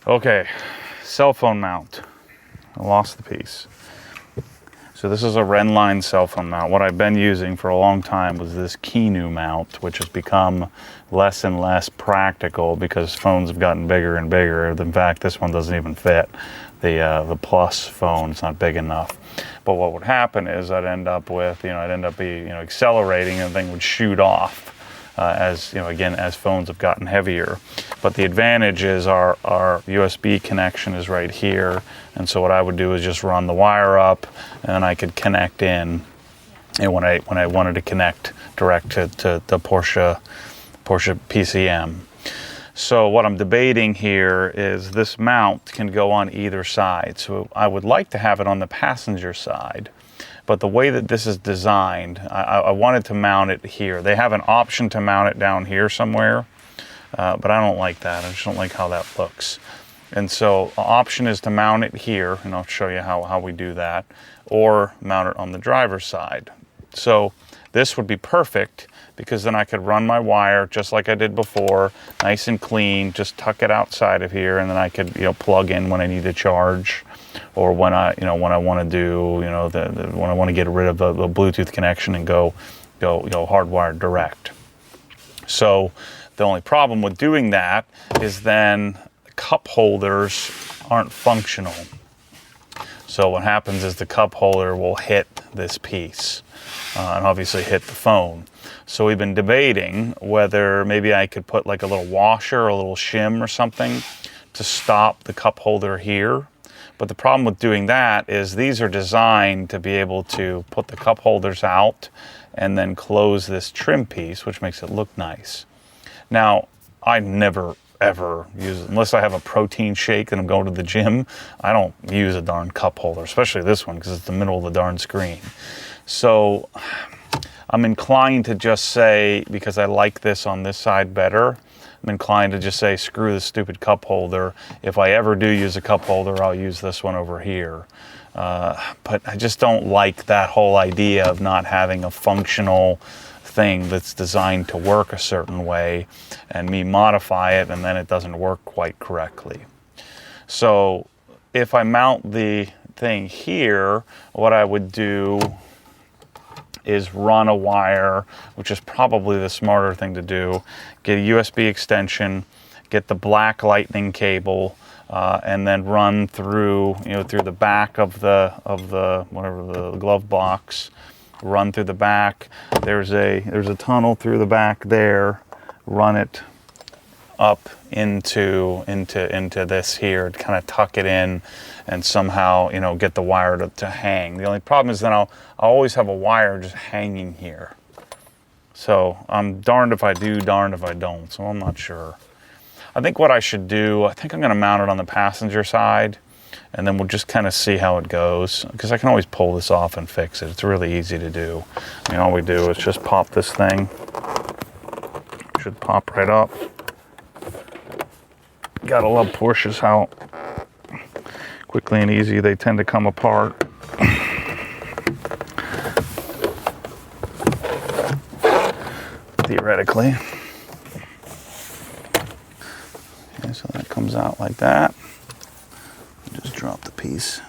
Okay, cell phone mount. I lost the piece. So this is a Rennline cell phone mount. What I've been using for a long time was this Kinu mount, which has become less and less practical because phones have gotten bigger and bigger. In fact, this one doesn't even fit. The Plus phone is not big enough. But what would happen is I'd end up with, accelerating and the thing would shoot off as phones have gotten heavier. But the advantage is our USB connection is right here. And so what I would do is just run the wire up and then I could connect in. And when I wanted to connect direct to the Porsche PCM. So what I'm debating here is this mount can go on either side. So I would like to have it on the passenger side, but the way that this is designed, I wanted to mount it here. They have an option to mount it down here somewhere, but I don't like that. I just don't like how that looks. And so the option is to mount it here, and I'll show you how we do that, or mount it on the driver's side. So this would be perfect because then I could run my wire just like I did before, nice and clean, just tuck it outside of here, and then I could plug in when I need to charge, or when I want to do when I want to get rid of the Bluetooth connection and go hardwired direct. So the only problem with doing that is then cup holders aren't functional. So what happens is the cup holder will hit this piece and obviously hit the phone. So we've been debating whether maybe I could put like a little washer or a little shim or something to stop the cup holder here. But the problem with doing that is these are designed to be able to put the cup holders out and then close this trim piece, which makes it look nice. Now, I never ever use it unless I have a protein shake and I'm going to the gym. I don't use a darn cup holder, especially this one because it's the middle of the darn screen. So I'm inclined to just say, because I like this on this side better, I'm inclined to just say, screw this stupid cup holder. If I ever do use a cup holder, I'll use this one over here. But I just don't like that whole idea of not having a functional thing that's designed to work a certain way and me modify it and then it doesn't work quite correctly. So if I mount the thing here, what I would do is run a wire, which is probably the smarter thing to do, get a USB extension, get the black lightning cable, and then run through the back of the glove box, run through the back. There's a tunnel through the back there, run it up into this here, kind of tuck it in and somehow get the wire to hang. The only problem is then I'll always have a wire just hanging here. So I'm darned if I do, darned if I don't, so I'm not sure. I think what I should do, I think I'm going to mount it on the passenger side and then we'll just kind of see how it goes, because I can always pull this off and fix it. It's really easy to do. I mean, all we do is just pop this thing. It should pop right up. Gotta love Porsches, how quickly and easy they tend to come apart. Theoretically. Okay, so that comes out like that. Just drop the piece.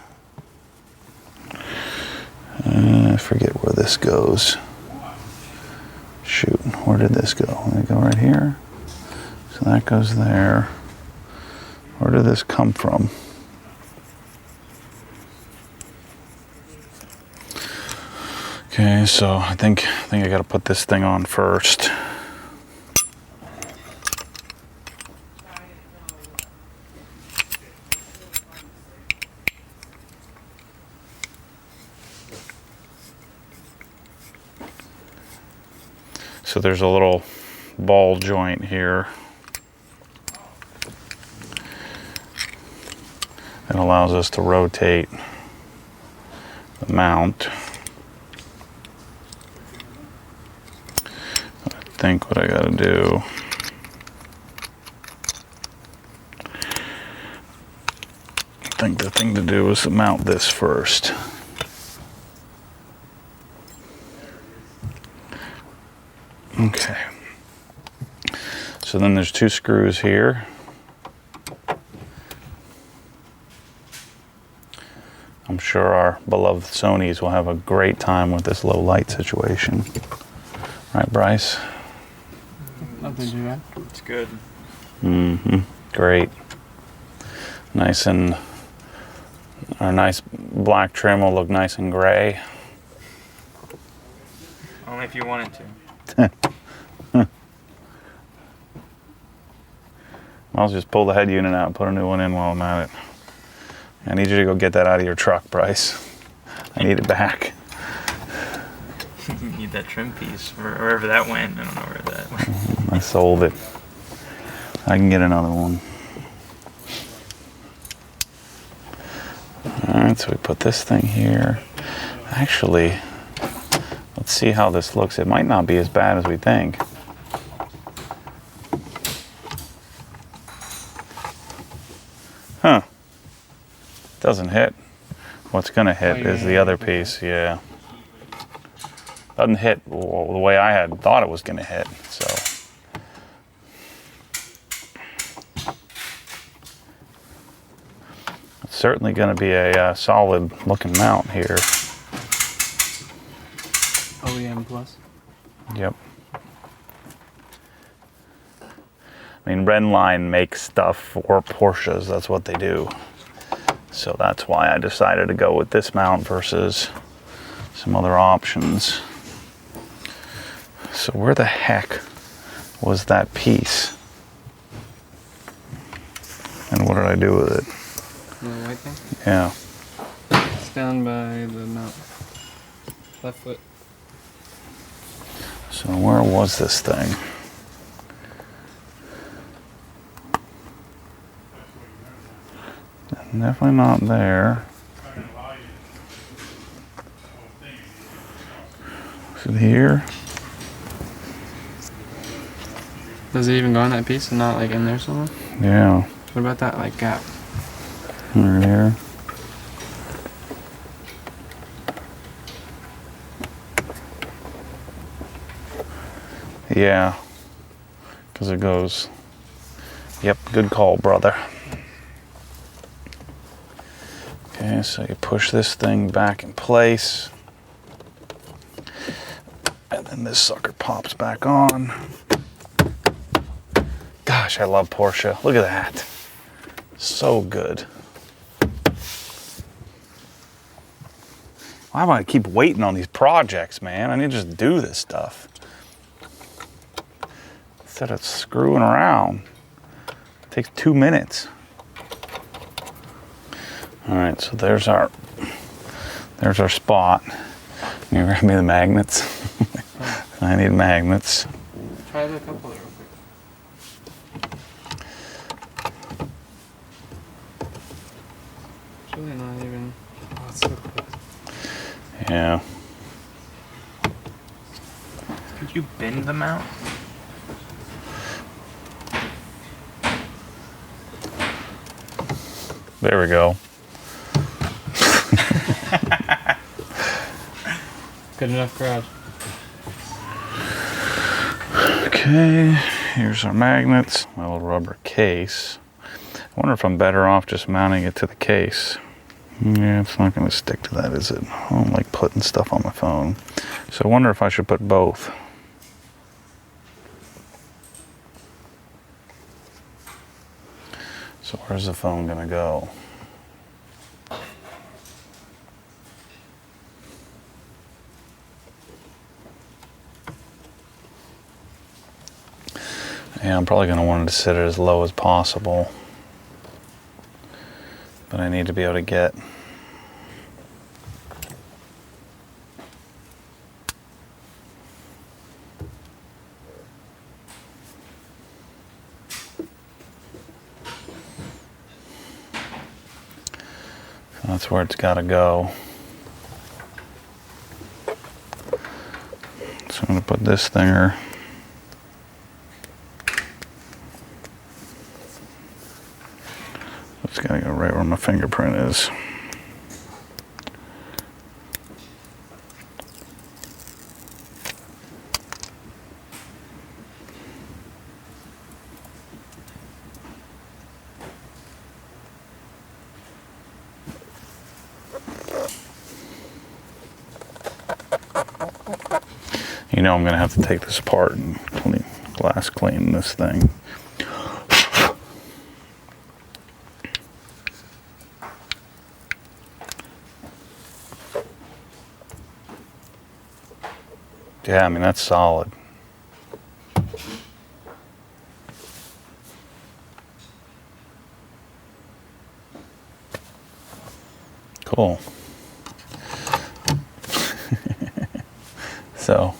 I forget where this goes. Shoot, where did this go? Let me go right here. So that goes there. Where did this come from? Okay, so I think I gotta put this thing on first. So there's a little ball joint here that allows us to rotate the mount. I think what I gotta do, I think the thing to do is to mount this first. Okay, so then there's two screws here, sure our beloved Sonys will have a great time with this low light situation. Right, Bryce? Nothing too bad. It's good. Mm-hmm. Great. Nice, and our nice black trim will look nice and gray. Only if you want it to. I'll just pull the head unit out and put a new one in while I'm at it. I need you to go get that out of your truck, Bryce. I need it back. You need that trim piece, wherever that went. I don't know where that went. I sold it. I can get another one. Alright, so we put this thing here. Actually, let's see how this looks. It might not be as bad as we think. Huh. Doesn't hit. What's gonna hit is the other piece, yeah. Doesn't hit the way I had thought it was gonna hit, so. It's certainly gonna be a solid looking mount here. OEM plus. Yep. I mean, Rennline makes stuff for Porsches. That's what they do. So that's why I decided to go with this mount versus some other options. So where the heck was that piece? And what did I do with it? The white thing? Yeah. It's down by the mount. Left foot. So where was this thing? Definitely not there. Is it here? Does it even go on that piece and not like in there somewhere? Yeah. What about that like gap? Right here. Yeah. Because it goes. Yep, good call, brother. Okay, so you push this thing back in place. And then this sucker pops back on. Gosh, I love Porsche. Look at that. So good. Why do I keep waiting on these projects, man? I need to just do this stuff. Instead of screwing around. It takes 2 minutes. All right, so there's our spot. You grab me the magnets. I need magnets. Try the couple real quick. It's really not even. Oh, it's so close. Yeah. Could you bend the mount? There we go. Good enough garage. Okay, here's our magnets, my little rubber case. I wonder if I'm better off just mounting it to the case. Yeah, it's not going to stick to that, is it? I don't like putting stuff on my phone. So I wonder if I should put both. So where's the phone going to go? Yeah, I'm probably going to want to sit it as low as possible. But I need to be able to get that's where it's got to go. So I'm going to put this thinger. It's got to go right where my fingerprint is. You know I'm gonna have to take this apart and glass clean this thing. Yeah, I mean, that's solid. Cool. So,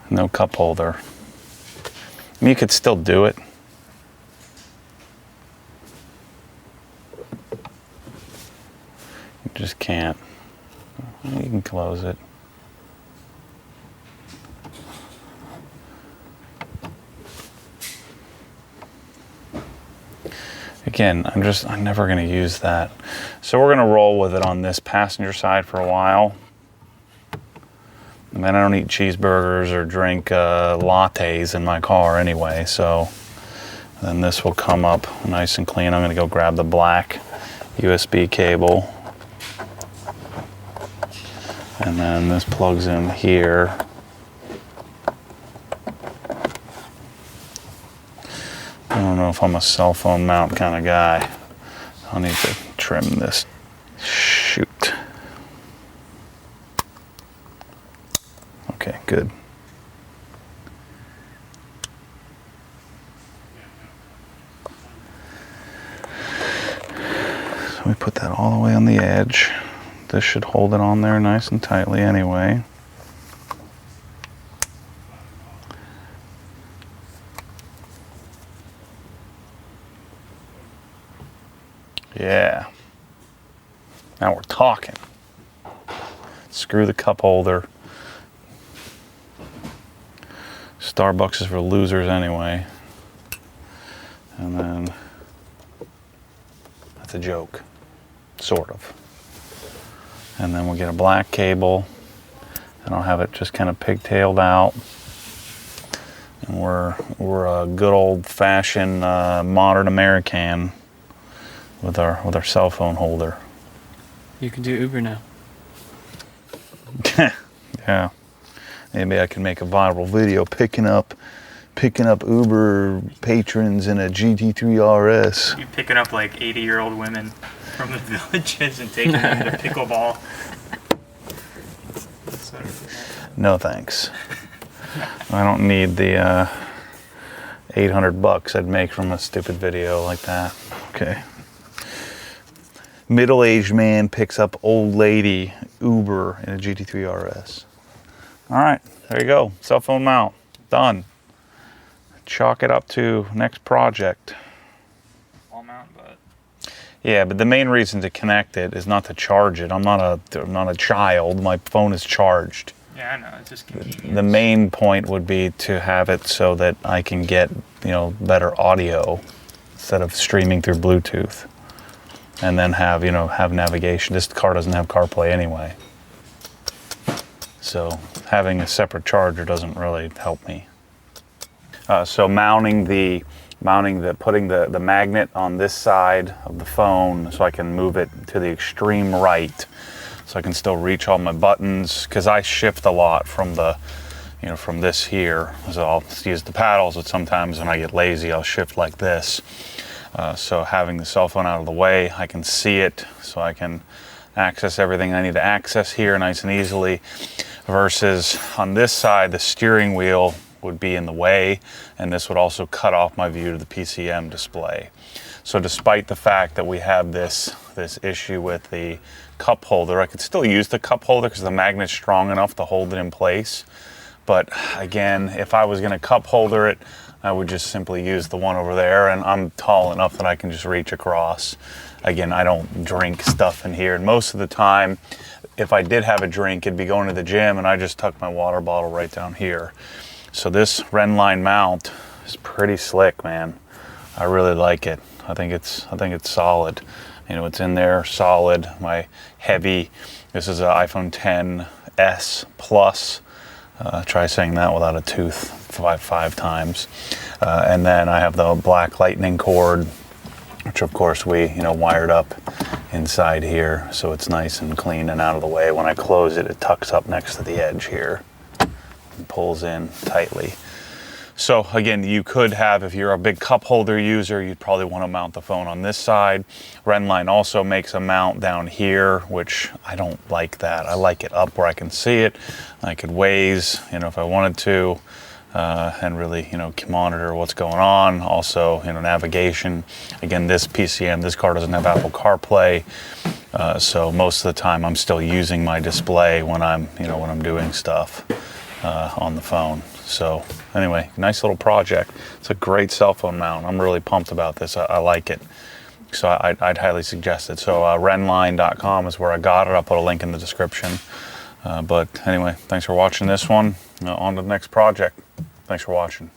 no cup holder. I mean, you could still do it. You just can't. You can close it. Again, I'm never gonna use that. So we're gonna roll with it on this passenger side for a while. I mean, I don't eat cheeseburgers or drink lattes in my car anyway, so then this will come up nice and clean. I'm gonna go grab the black USB cable. And then this plugs in here. I don't know if I'm a cell phone mount kind of guy. I'll need to trim this. Shoot. Okay, good. So we put that all the way on the edge. This should hold it on there nice and tightly anyway. Yeah. Now we're talking. Screw the cup holder. Starbucks is for losers anyway. And then that's a joke, sort of. And then we'll get a black cable and I'll have it just kind of pigtailed out. And we're a good old-fashioned modern American with our cell phone holder. You can do Uber now. Yeah. Maybe I can make a viral video picking up Uber patrons in a GT3RS. You picking up like 80-year-old women from the villages and taking them to pickleball. No thanks. I don't need the $800 I'd make from a stupid video like that. Okay. Middle-aged man picks up old lady Uber in a GT3RS. All right, there you go. Cell phone mount, done. Chalk it up to next project. Wall mount, but yeah, but the main reason to connect it is not to charge it. I'm not a child. My phone is charged. yeah, I know. It's just convenient. The main point would be to have it so that I can get, better audio instead of streaming through Bluetooth. And then have navigation. This car doesn't have CarPlay anyway. So having a separate charger doesn't really help me. So putting the magnet on this side of the phone so I can move it to the extreme right so I can still reach all my buttons, because I shift a lot from from this here. So I'll use the paddles, but sometimes when I get lazy I'll shift like this. So having the cell phone out of the way, I can see it, so I can access everything I need to access here nice and easily, versus on this side, the steering wheel would be in the way, and this would also cut off my view to the PCM display. So despite the fact that we have this issue with the cup holder, I could still use the cup holder because the magnet's strong enough to hold it in place. But again, if I was gonna cup holder it, I would just simply use the one over there, and I'm tall enough that I can just reach across. Again, I don't drink stuff in here, and most of the time, if I did have a drink, it'd be going to the gym, and I just tuck my water bottle right down here. So this Rennline mount is pretty slick, man. I really like it. I think it's solid. It's in there solid. My heavy, this is an iPhone XS Plus. Try saying that without a tooth five times. And then I have the black lightning cord, which of course we wired up inside here, so it's nice and clean and out of the way. When I close it, it tucks up next to the edge here. and pulls in tightly. So again, you could have, if you're a big cup holder user, you'd probably want to mount the phone on this side. Rennline also makes a mount down here, which I don't like that. I like it up where I can see it. I could Waze, you know, if I wanted to, and really, you know, monitor what's going on. Also, you know, navigation. Again, this PCM, this car doesn't have Apple CarPlay. So most of the time I'm still using my display when I'm, you know, when I'm doing stuff on the phone. So anyway, nice little project. It's a great cell phone mount. I'm really pumped about this. I like it. So I'd highly suggest it. So Rennline.com is where I got it. I'll put a link in the description. But anyway, thanks for watching this one. On to the next project. Thanks for watching.